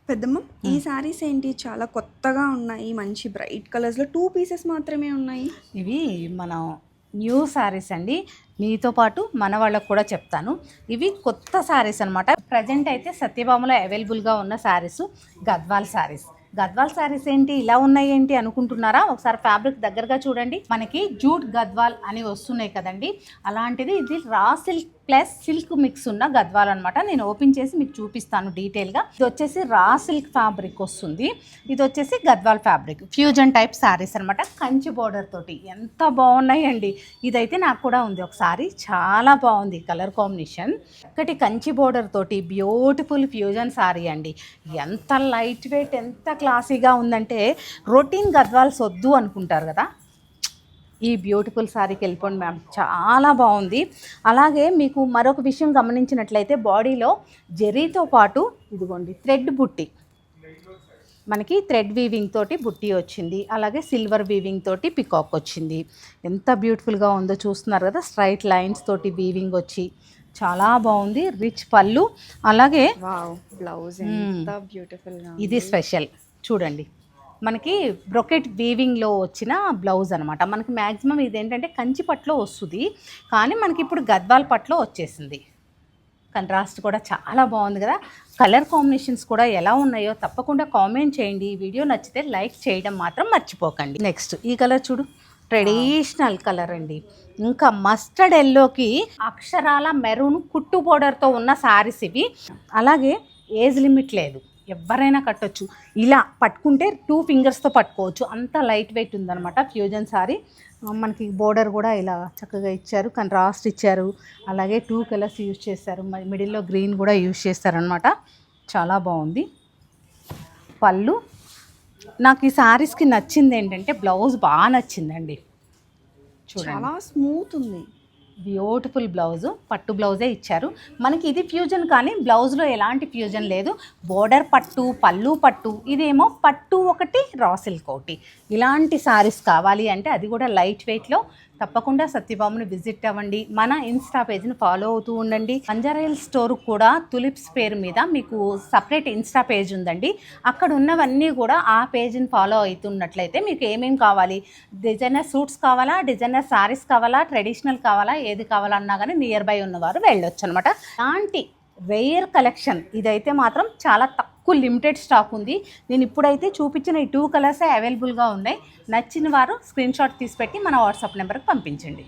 పెద్దమ్మ ఈ సారీస్ ఏంటి చాలా కొత్తగా ఉన్నాయి, మంచి బ్రైట్ కలర్స్లో 2 పీసెస్ మాత్రమే ఉన్నాయి. ఇవి మన న్యూ శారీస్ అండి. మీతో పాటు మన వాళ్ళకు కూడా చెప్తాను, ఇవి కొత్త శారీస్ అనమాట. ప్రజెంట్ అయితే సత్యభామలో అవైలబుల్గా ఉన్న శారీస్ గద్వాల్ శారీస్. గద్వాల్ శారీస్ ఏంటి ఇలా ఉన్నాయి ఏంటి అనుకుంటున్నారా? ఒకసారి ఫ్యాబ్రిక్ దగ్గరగా చూడండి. మనకి జూట్ గద్వాల్ అని వస్తున్నాయి కదండి, అలాంటిది ఇది raw silk plus silk mix ఉన్న గద్వాల్ అనమాట. నేను ఓపెన్ చేసి మీకు చూపిస్తాను డీటెయిల్గా. ఇది వచ్చేసి రా సిల్క్ ఫ్యాబ్రిక్ వస్తుంది, ఇది వచ్చేసి Gadwal fabric. Fusion type saris అనమాట, కంచి బోర్డర్ తోటి ఎంత బాగున్నాయండి. ఇదైతే నాకు కూడా ఉంది ఒకసారి, చాలా బాగుంది కలర్ కాంబినేషన్. ఒకటి కంచి బోర్డర్ తోటి బ్యూటిఫుల్ ఫ్యూజన్ శారీ అండి. ఎంత లైట్ వెయిట్, ఎంత క్లాసీగా ఉందంటే రొటీన్ గద్వాల్స్ వద్దు అనుకుంటారు కదా, ఈ బ్యూటిఫుల్ శారీకి వెళ్ళిపోండి మ్యామ్, చాలా బాగుంది. అలాగే మీకు మరొక విషయం గమనించినట్లయితే బాడీలో జెరీతో పాటు ఇదిగోండి థ్రెడ్ బుట్టి, మనకి థ్రెడ్ వీవింగ్ తోటి బుట్టి వచ్చింది. అలాగే సిల్వర్ వీవింగ్ తోటి పికాక్ వచ్చింది. ఎంత బ్యూటిఫుల్గా ఉందో చూస్తున్నారు కదా, స్ట్రైట్ లైన్స్ తోటి వీవింగ్ వచ్చి చాలా బాగుంది. రిచ్ పళ్ళు, అలాగే బ్లౌజ్ ఎంత బ్యూటిఫుల్గా. ఇది స్పెషల్ చూడండి, మనకి బ్రొకెట్ వీవింగ్లో వచ్చిన బ్లౌజ్ అనమాట. మనకి మ్యాక్సిమం ఇదేంటంటే కంచి పట్టులో వస్తుంది, కానీ మనకి ఇప్పుడు గద్వాల్ పట్టులో వచ్చేసింది. కంట్రాస్ట్ కూడా చాలా బాగుంది కదా. కలర్ కాంబినేషన్స్ కూడా ఎలా ఉన్నాయో తప్పకుండా కామెంట్ చేయండి. ఈ వీడియో నచ్చితే లైక్ చేయడం మాత్రం మర్చిపోకండి. నెక్స్ట్ ఈ కలర్ చూడు, ట్రెడిషనల్ కలర్ అండి. ఇంకా మస్టర్డ్ ఎల్లోకి అక్షరాల మెరూన్ కుట్టు బోర్డర్తో ఉన్న శారీస్ ఇవి. అలాగే ఏజ్ లిమిట్ లేదు, ఎవరైనా కట్టొచ్చు. ఇలా పట్టుకుంటే 2 ఫింగర్స్తో పట్టుకోవచ్చు, అంత లైట్ వెయిట్ ఉందన్నమాట ఫ్యూజన్ శారీ. మనకి బోర్డర్ కూడా ఇలా చక్కగా ఇచ్చారు, కంట్రాస్ట్ ఇచ్చారు. అలాగే 2 కలర్స్ యూజ్ చేస్తారు, మిడిల్లో గ్రీన్ కూడా యూజ్ చేస్తారనమాట. చాలా బాగుంది. పళ్ళు నాకు ఈ శారీస్కి నచ్చింది ఏంటంటే బ్లౌజ్ బాగా నచ్చిందండి. చూడండి చాలా స్మూత్ ఉంది, బ్యూటిఫుల్ బ్లౌజు, పట్టు బ్లౌజే ఇచ్చారు మనకి. ఇది ఫ్యూజన్ కానీ బ్లౌజ్లో ఎలాంటి ఫ్యూజన్ లేదు. బోర్డర్ పట్టు, పళ్ళు పట్టు, ఇదేమో పట్టు ఒకటి, రా సిల్క్ ఒకటి. ఇలాంటి శారీస్ కావాలి అంటే అది కూడా లైట్ వెయిట్లో తప్పకుండా సత్యభామని విజిట్ అవ్వండి. మన ఇన్స్టా పేజ్ని ఫాలో అవుతూ ఉండండి. బంజారాహిల్ స్టోర్ కూడా తులిప్స్ పేరు మీద మీకు సపరేట్ ఇన్స్టా పేజ్ ఉందండి. అక్కడ ఉన్నవన్నీ కూడా ఆ పేజ్ని ఫాలో అవుతున్నట్లయితే మీకు ఏమేమి కావాలి, డిజైనర్ సూట్స్ కావాలా, డిజైనర్ శారీస్ కావాలా, ట్రెడిషనల్ కావాలా, ఏది కావాలన్నా కానీ నియర్ బై ఉన్నవారు వెళ్ళొచ్చు అనమాట. అలాంటి రేర్ కలెక్షన్ ఇదైతే మాత్రం చాలా తక్కువ లిమిటెడ్ స్టాక్ ఉంది. నేను ఇప్పుడైతే చూపించిన ఈ 2 కలర్సే అవైలబుల్గా ఉన్నాయి. నచ్చిన వారు స్క్రీన్ షాట్ తీసి పెట్టి మన వాట్సాప్ నెంబర్కి పంపించండి.